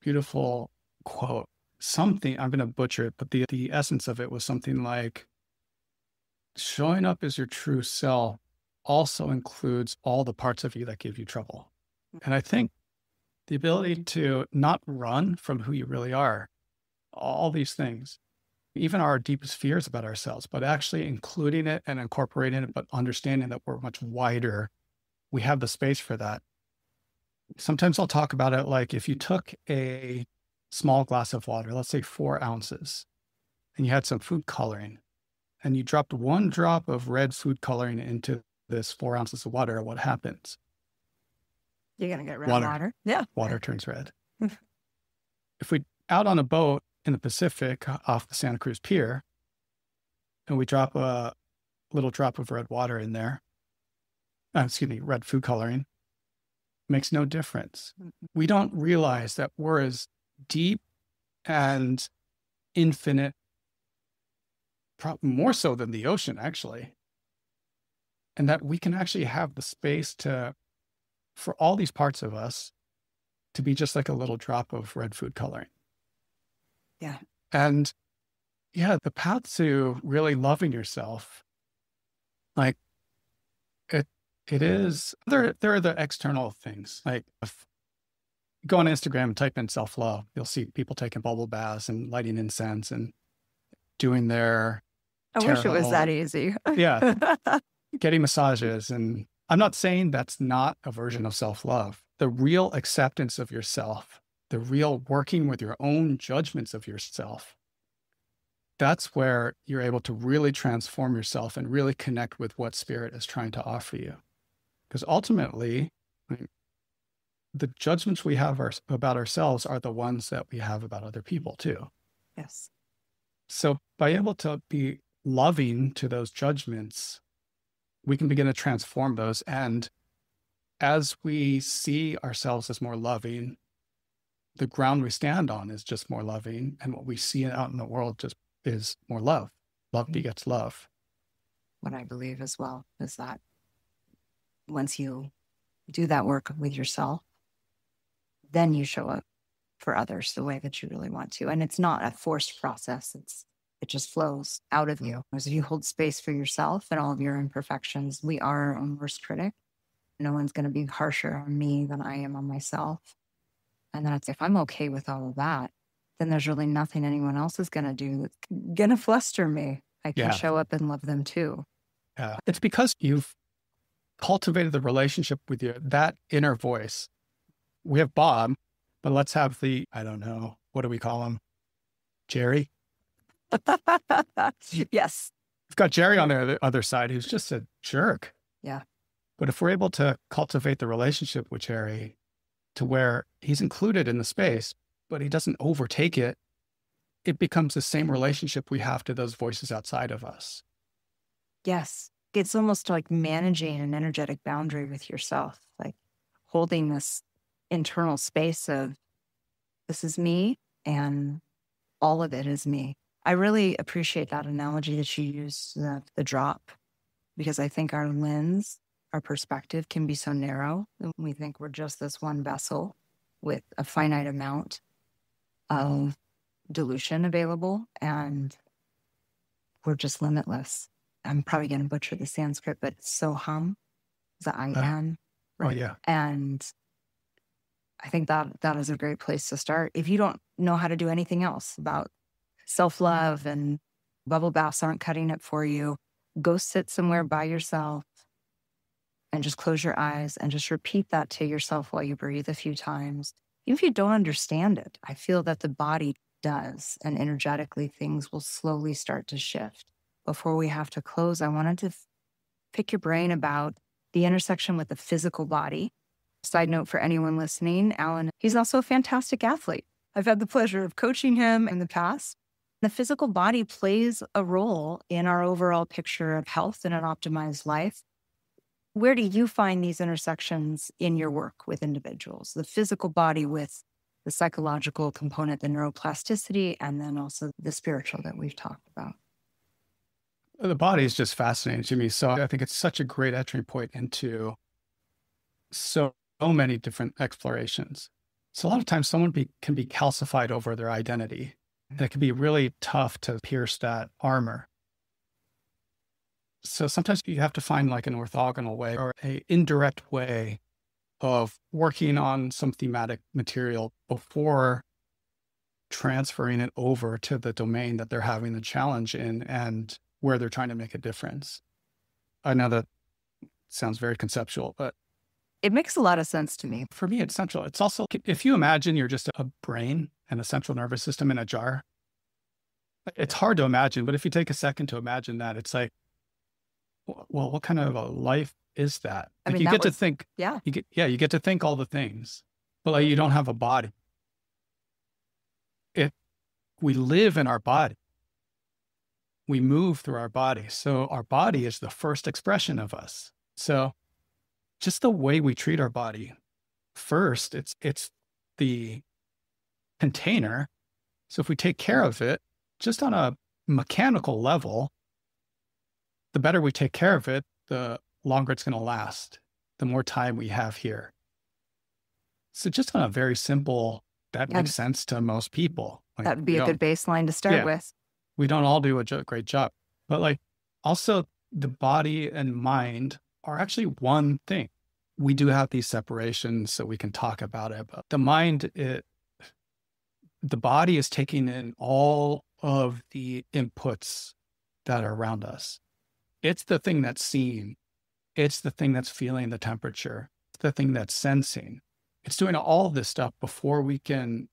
beautiful quote, something, I'm going to butcher it, but the essence of it was something like, showing up as your true self also includes all the parts of you that give you trouble. And I think the ability to not run from who you really are, all these things, even our deepest fears about ourselves, but actually including it and incorporating it, but understanding that we're much wider. We have the space for that. Sometimes I'll talk about it like if you took a small glass of water, let's say 4 ounces, and you had some food coloring, and you dropped 1 drop of red food coloring into this 4 ounces of water, what happens? You're going to get red water. Yeah. Water turns red. If we out on a boat in the Pacific off the Santa Cruz Pier, and we drop a little drop of red water in there, red food coloring, makes no difference. We don't realize that we're as deep and infinite, more so than the ocean, actually. And that we can actually have the space for all these parts of us to be just like a little drop of red food coloring. Yeah. And yeah, the path to really loving yourself, like it is, there are the external things. Like if you go on Instagram and type in self-love, you'll see people taking bubble baths and lighting incense and doing their I wish it was that easy. Yeah. Getting massages. And I'm not saying that's not a version of self-love. The real acceptance of yourself, the real working with your own judgments of yourself, that's where you're able to really transform yourself and really connect with what spirit is trying to offer you. Because ultimately, the judgments we have about ourselves are the ones that we have about other people too. Yes. So by able to be loving to those judgments, we can begin to transform those. And as we see ourselves as more loving, the ground we stand on is just more loving. And what we see out in the world just is more love. Love begets love. What I believe as well is that once you do that work with yourself, then you show up for others the way that you really want to. And it's not a forced process. It just flows out of you. As if you hold space for yourself and all of your imperfections, we are our own worst critic. No one's going to be harsher on me than I am on myself. And then if I'm okay with all of that, then there's really nothing anyone else is going to do that's going to fluster me. I can show up and love them too. Yeah. It's because you've cultivated the relationship with that inner voice. We have Bob, but let's have I don't know, what do we call him? Jerry? Yes. We've got Jerry on the other side who's just a jerk. Yeah. But if we're able to cultivate the relationship with Jerry to where he's included in the space, but he doesn't overtake it, it becomes the same relationship we have to those voices outside of us. Yes. It's almost like managing an energetic boundary with yourself, like holding this internal space of this is me and all of it is me. I really appreciate that analogy that you used, the drop, because I think our lens, our perspective can be so narrow that we think we're just this one vessel with a finite amount of dilution available, and we're just limitless. I'm probably going to butcher the Sanskrit, but it's soham, the I am. Right? Oh, yeah. And I think that is a great place to start. If you don't know how to do anything else about self-love and bubble baths aren't cutting it for you, go sit somewhere by yourself and just close your eyes and just repeat that to yourself while you breathe a few times. Even if you don't understand it, I feel that the body does, and energetically things will slowly start to shift. Before we have to close, I wanted to pick your brain about the intersection with the physical body. Side note for anyone listening, Allan, he's also a fantastic athlete. I've had the pleasure of coaching him in the past. The physical body plays a role in our overall picture of health and an optimized life. Where do you find these intersections in your work with individuals? The physical body with the psychological component, the neuroplasticity, and then also the spiritual that we've talked about. The body is just fascinating to me. So I think it's such a great entry point into so many different explorations. So a lot of times someone can be calcified over their identity. And it can be really tough to pierce that armor. So sometimes you have to find like an orthogonal way or an indirect way of working on some thematic material before transferring it over to the domain that they're having the challenge in and where they're trying to make a difference. I know that sounds very conceptual, but it makes a lot of sense to me. For me, it's central. It's also, if you imagine you're just a brain and a central nervous system in a jar, it's hard to imagine, but if you take a second to imagine that, it's like, well, what kind of a life is that? I mean, you get to think, yeah, you get to think all the things, but like you don't have a body. We live in our body. We move through our body. So our body is the first expression of us. So just the way we treat our body, first, it's the container. So if we take care of it, just on a mechanical level, the better we take care of it, the longer it's going to last, the more time we have here. So just on a very simple, that makes sense to most people. Like, that would be a good baseline to start with. We don't all do a great job, but like also the body and mind are actually one thing. We do have these separations so we can talk about it, but the mind, the body is taking in all of the inputs that are around us. It's the thing that's seeing. It's the thing that's feeling the temperature. It's the thing that's sensing. It's doing all of this stuff before we can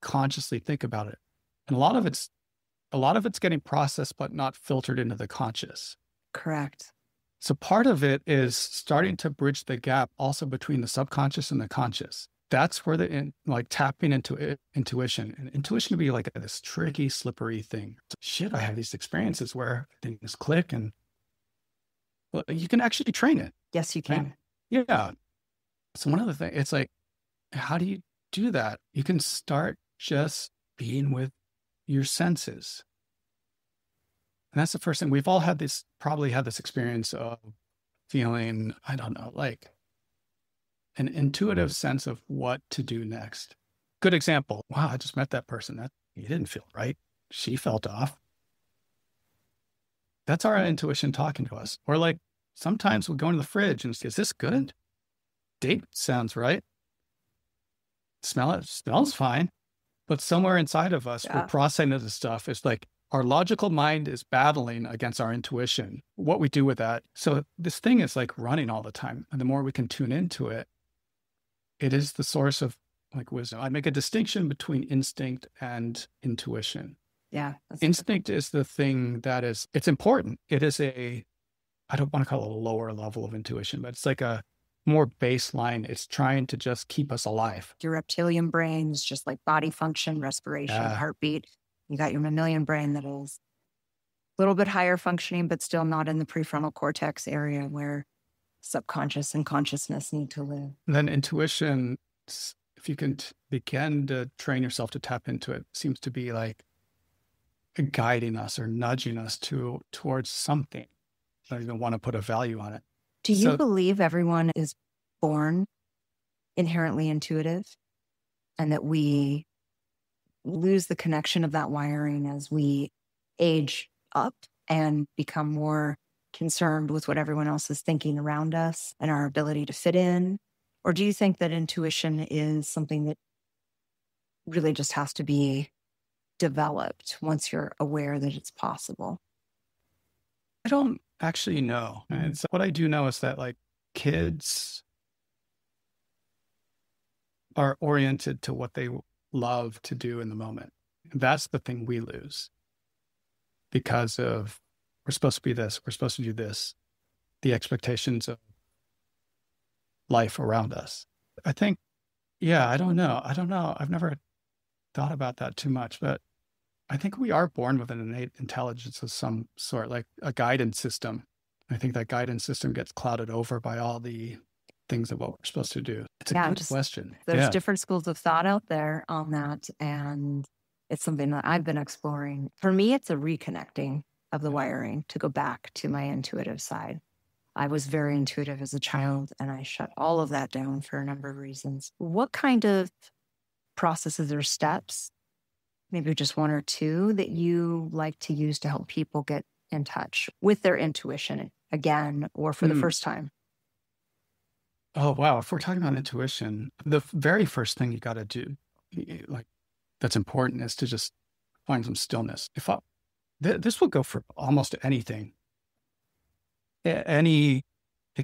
consciously think about it. And a lot of it's getting processed, but not filtered into the conscious. Correct. So part of it is starting to bridge the gap also between the subconscious and the conscious. That's where tapping into intuition. And intuition can be like this tricky, slippery thing. Shit, I have these experiences where things click and you can actually train it. Yes, you can. Right? Yeah. So one of the things, it's like, how do you do that, you can start just being with your senses. And that's the first thing. We've all probably had this experience of feeling, I don't know, like an intuitive sense of what to do next. Good example. Wow, I just met that person. He didn't feel right. She felt off. That's our intuition talking to us. Or like sometimes we'll go into the fridge and say, is this good? Date sounds right. Smell it. Smells fine. But somewhere inside of us, we're processing this stuff. It's like our logical mind is battling against our intuition, what we do with that. So this thing is like running all the time. And the more we can tune into it, it is the source of like wisdom. I make a distinction between instinct and intuition. Yeah. Instinct is the thing it's important. It is I don't want to call it a lower level of intuition, but it's like a more baseline. It's trying to just keep us alive. Your reptilian brain is just like body function, respiration, heartbeat. You got your mammalian brain that is a little bit higher functioning, but still not in the prefrontal cortex area where subconscious and consciousness need to live. And then intuition, if you can begin to train yourself to tap into it, seems to be like guiding us or nudging us towards something. I don't even want to put a value on it. Do you believe everyone is born inherently intuitive and that we lose the connection of that wiring as we age up and become more concerned with what everyone else is thinking around us and our ability to fit in? Or do you think that intuition is something that really just has to be developed once you're aware that it's possible? I don't actually know. And so what I do know is that like kids are oriented to what they love to do in the moment. And that's the thing we lose because of we're supposed to be this, we're supposed to do this, the expectations of life around us. I think, I don't know. I've never thought about that too much, but I think we are born with an innate intelligence of some sort, like a guidance system. I think that guidance system gets clouded over by all the things of what we're supposed to do. It's a good question. There's different schools of thought out there on that, and it's something that I've been exploring. For me, it's a reconnecting of the wiring to go back to my intuitive side. I was very intuitive as a child, and I shut all of that down for a number of reasons. What kind of processes or steps, maybe just one or two, that you like to use to help people get in touch with their intuition again or for the first time? Oh, wow. If we're talking about intuition, the very first thing you got to do, like that's important, is to just find some stillness. This will go for almost anything. It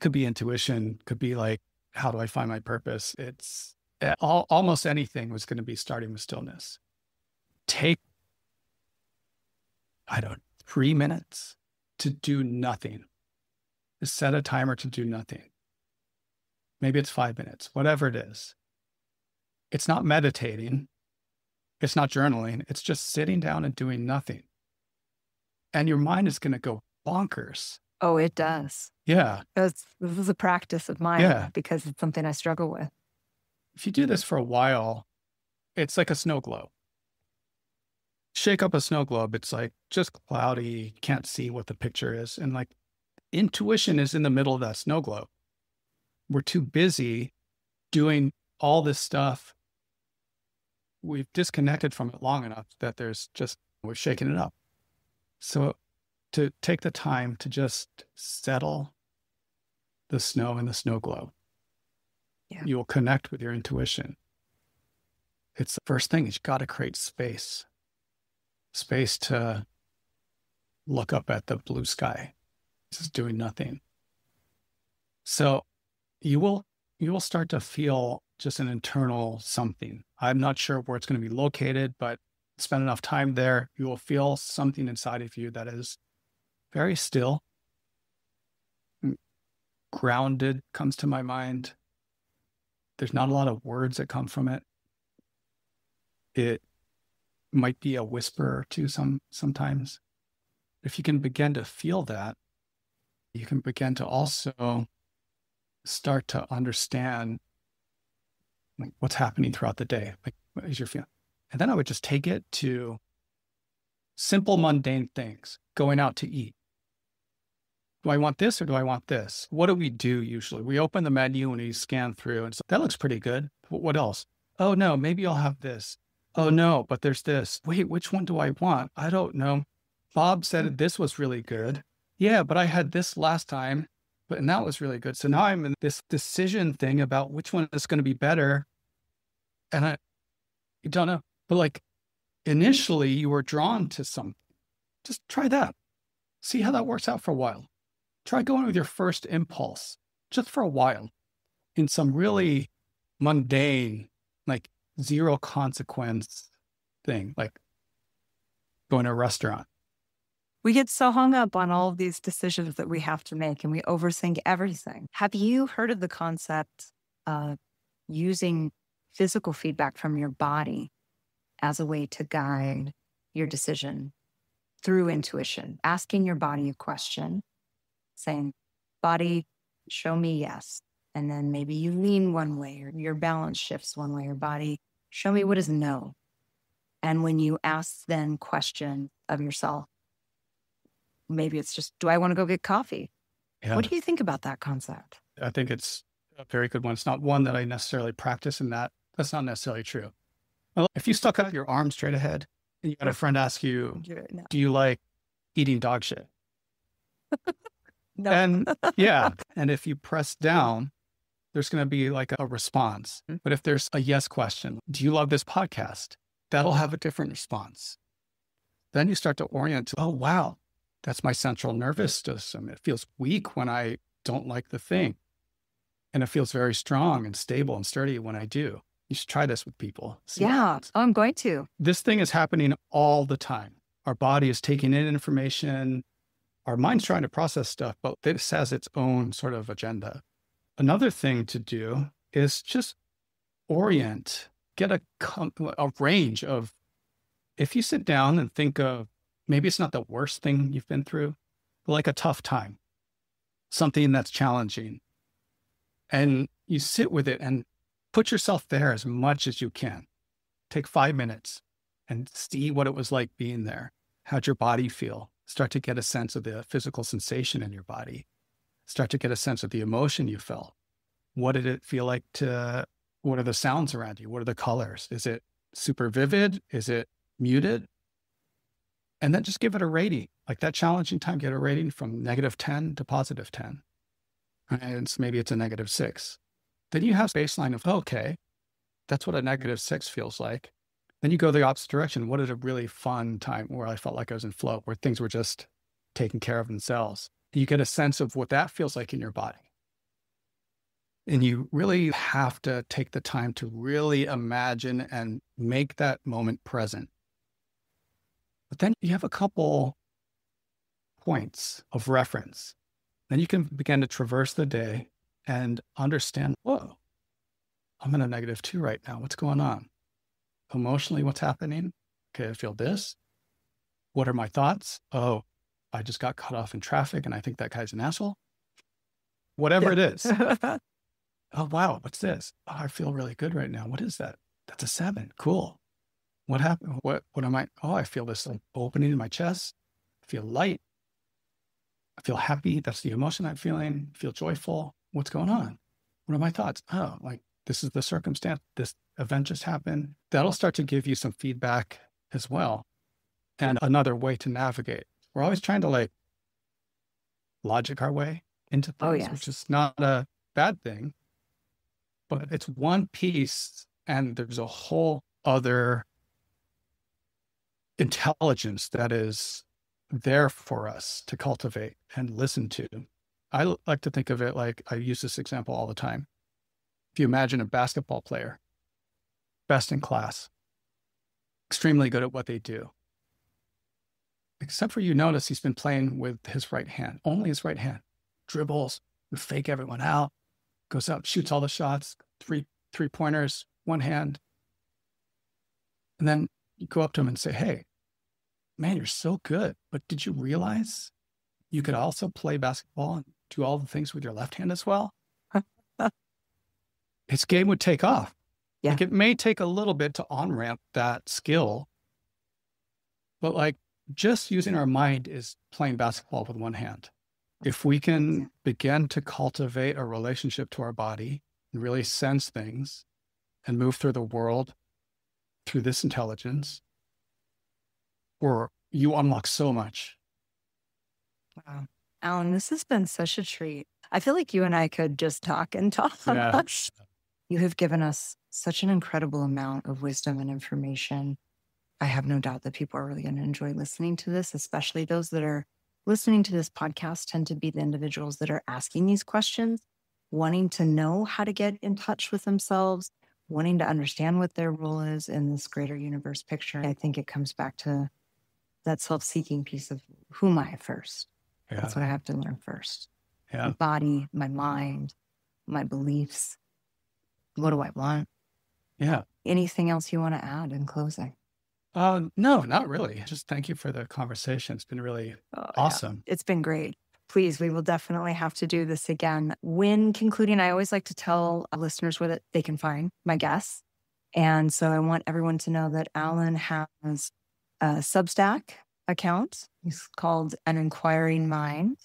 could be intuition, could be like, how do I find my purpose? It's almost anything was going to be starting with stillness. Take, 3 minutes to do nothing. Just set a timer to do nothing. Maybe it's 5 minutes, whatever it is. It's not meditating. It's not journaling. It's just sitting down and doing nothing. And your mind is going to go bonkers. Oh, it does. Yeah. This is a practice of mine because it's something I struggle with. If you do this for a while, it's like a snow globe. Shake up a snow globe. It's like just cloudy. Can't see what the picture is. And like intuition is in the middle of that snow globe. We're too busy doing all this stuff. We've disconnected from it long enough that we're shaking it up. So to take the time to just settle the snow in the snow globe, you will connect with your intuition. It's the first thing is you got to create space to look up at the blue sky, just doing nothing. So you will start to feel just an internal something. I'm not sure where it's going to be located, but spend enough time there, you will feel something inside of you that is very still. Grounded comes to my mind. There's not a lot of words that come from it. It might be a whisper or two sometimes. If you can begin to feel that, you can begin to also start to understand Like, what's happening throughout the day? Like, what is your feeling? And then I would just take it to simple, mundane things, going out to eat. Do I want this or do I want this? What do we do usually? We open the menu and we scan through and so that looks pretty good. What else? Oh no, maybe I'll have this. Oh no, but there's this. Wait, which one do I want? I don't know. Bob said this was really good. Yeah, but I had this last time, and that was really good. So now I'm in this decision thing about which one is going to be better. And I don't know. But like initially you were drawn to something. Just try that. See how that works out for a while. Try going with your first impulse just for a while in some really mundane, like zero consequence thing, like going to a restaurant. We get so hung up on all of these decisions that we have to make and we overthink everything. Have you heard of the concept of using physical feedback from your body as a way to guide your decision through intuition? Asking your body a question, saying, body, show me yes. And then maybe you lean one way or your balance shifts one way, or body, show me what is no. And when you ask then question of yourself, maybe it's just, do I want to go get coffee? Yeah. What do you think about that concept? I think it's a very good one. It's not one that I necessarily practice in that's not necessarily true. Well, if you stuck out your arm straight ahead and you had a friend ask you, do you like eating dog shit? No. And yeah. And if you press down, there's going to be like a response. But if there's a yes question, do you love this podcast? That'll have a different response. Then you start to orient, oh, wow, that's my central nervous system. It feels weak when I don't like the thing. And it feels very strong and stable and sturdy when I do. You should try this with people. Yeah, I'm going to. This thing is happening all the time. Our body is taking in information. Our mind's trying to process stuff, but this has its own sort of agenda. Another thing to do is just orient, get a range of, if you sit down and think of, maybe it's not the worst thing you've been through, but like a tough time, something that's challenging, and you sit with it and put yourself there as much as you can. Take 5 minutes and see what it was like being there. How'd your body feel? Start to get a sense of the physical sensation in your body. Start to get a sense of the emotion you felt. What did it feel like what are the sounds around you? What are the colors? Is it super vivid? Is it muted? And then just give it a rating. Like that challenging time, get a rating from -10 to +10. And maybe it's a -6. Then you have baseline of, okay, that's what a -6 feels like. Then you go the opposite direction. What is a really fun time where I felt like I was in flow, where things were just taken care of themselves? You get a sense of what that feels like in your body. And you really have to take the time to really imagine and make that moment present. But then you have a couple points of reference. Then you can begin to traverse the day and understand, whoa, I'm in a -2 right now. What's going on? Emotionally, what's happening? Okay, I feel this. What are my thoughts? Oh, I just got cut off in traffic and I think that guy's an asshole. Whatever it is. Oh, wow, what's this? Oh, I feel really good right now. What is that? That's a 7. Cool. What happened? What am I? Oh, I feel this like opening in my chest. I feel light. I feel happy. That's the emotion I'm feeling. I feel joyful. What's going on? What are my thoughts? Oh, like this is the circumstance. This event just happened. That'll start to give you some feedback as well. And another way to navigate. We're always trying to like logic our way into things, which is not a bad thing, but it's one piece and there's a whole other intelligence that is there for us to cultivate and listen to. I like to think of it like, I use this example all the time. If you imagine a basketball player, best in class, extremely good at what they do, except for you notice he's been playing with his right hand, only his right hand, dribbles, fake everyone out, goes up, shoots all the shots, three-pointers, one hand. And then you go up to him and say, hey, man, you're so good, but did you realize you could also play basketball and do all the things with your left hand as well? His game would take off. Yeah. Like, it may take a little bit to on-ramp that skill, but like just using our mind is playing basketball with one hand. If we can begin to cultivate a relationship to our body and really sense things and move through the world through this intelligence, or you unlock so much. Wow. Allan, this has been such a treat. I feel like you and I could just talk and talk. Yeah. You have given us such an incredible amount of wisdom and information. I have no doubt that people are really going to enjoy listening to this, especially those that are listening to this podcast tend to be the individuals that are asking these questions, wanting to know how to get in touch with themselves, wanting to understand what their role is in this greater universe picture. I think it comes back to that self-seeking piece of who am I first? Yeah. That's what I have to learn first. Yeah. My body, my mind, my beliefs. What do I want? Yeah. Anything else you want to add in closing? No, not really. Just thank you for the conversation. It's been really awesome. Yeah. It's been great. Please, we will definitely have to do this again. When concluding, I always like to tell listeners where they can find my guests. And so I want everyone to know that Allan has a Substack account. He's called An Inquiring Mind,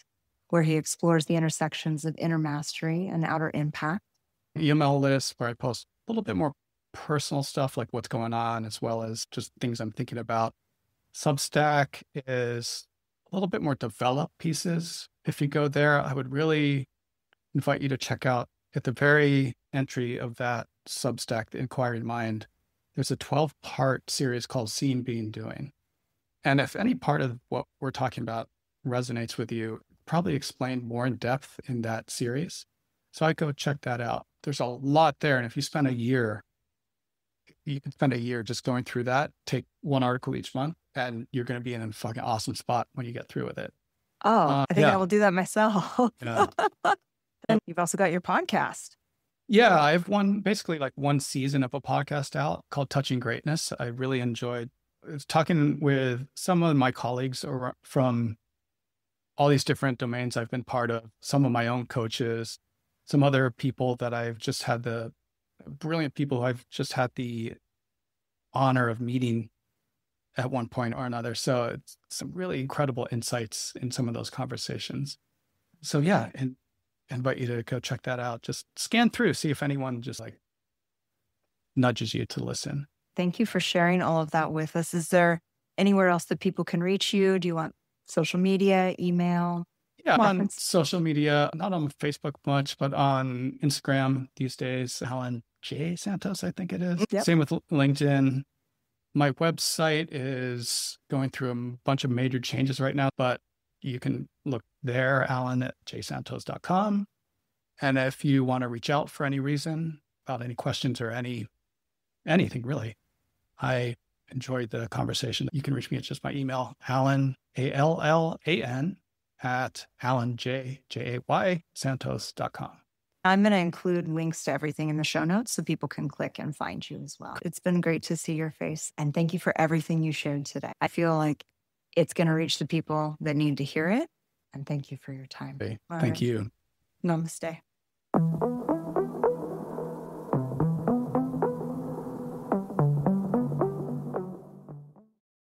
where he explores the intersections of inner mastery and outer impact. Email list where I post a little bit more personal stuff, like what's going on, as well as just things I'm thinking about. Substack is a little bit more developed pieces. If you go there, I would really invite you to check out at the very entry of that Substack, The Inquiring Mind, there's a 12-part series called Seeing, Being, Doing. And if any part of what we're talking about resonates with you, probably explained more in depth in that series. So I'd go check that out. There's a lot there. And if you spend a year, you can spend a year just going through that, take one article each month, and you're going to be in a fucking awesome spot when you get through with it. Oh, I think I will do that myself. Yeah. And you've also got your podcast. Yeah, I have basically like one season of a podcast out called Touching Greatness. I really enjoyed talking with some of my colleagues from all these different domains I've been part of, some of my own coaches, some other people that I've just had brilliant people who I've just had the honor of meeting at one point or another. So it's some really incredible insights in some of those conversations. So yeah, and I invite you to go check that out. Just scan through, see if anyone just like nudges you to listen. Thank you for sharing all of that with us. Is there anywhere else that people can reach you? Do you want social media, email? Yeah, on social media, not on Facebook much, but on Instagram these days, Allan Jay Santos, I think it is. Yep. Same with LinkedIn. My website is going through a bunch of major changes right now, but you can look there, allan@jsantos.com. And if you want to reach out for any reason about any questions or anything really, I enjoyed the conversation. You can reach me at just my email, Allan, ALLAN, @allanjaysantos.com. I'm going to include links to everything in the show notes so people can click and find you as well. It's been great to see your face. And thank you for everything you shared today. I feel like it's going to reach the people that need to hear it. And thank you for your time. Thank you. Namaste.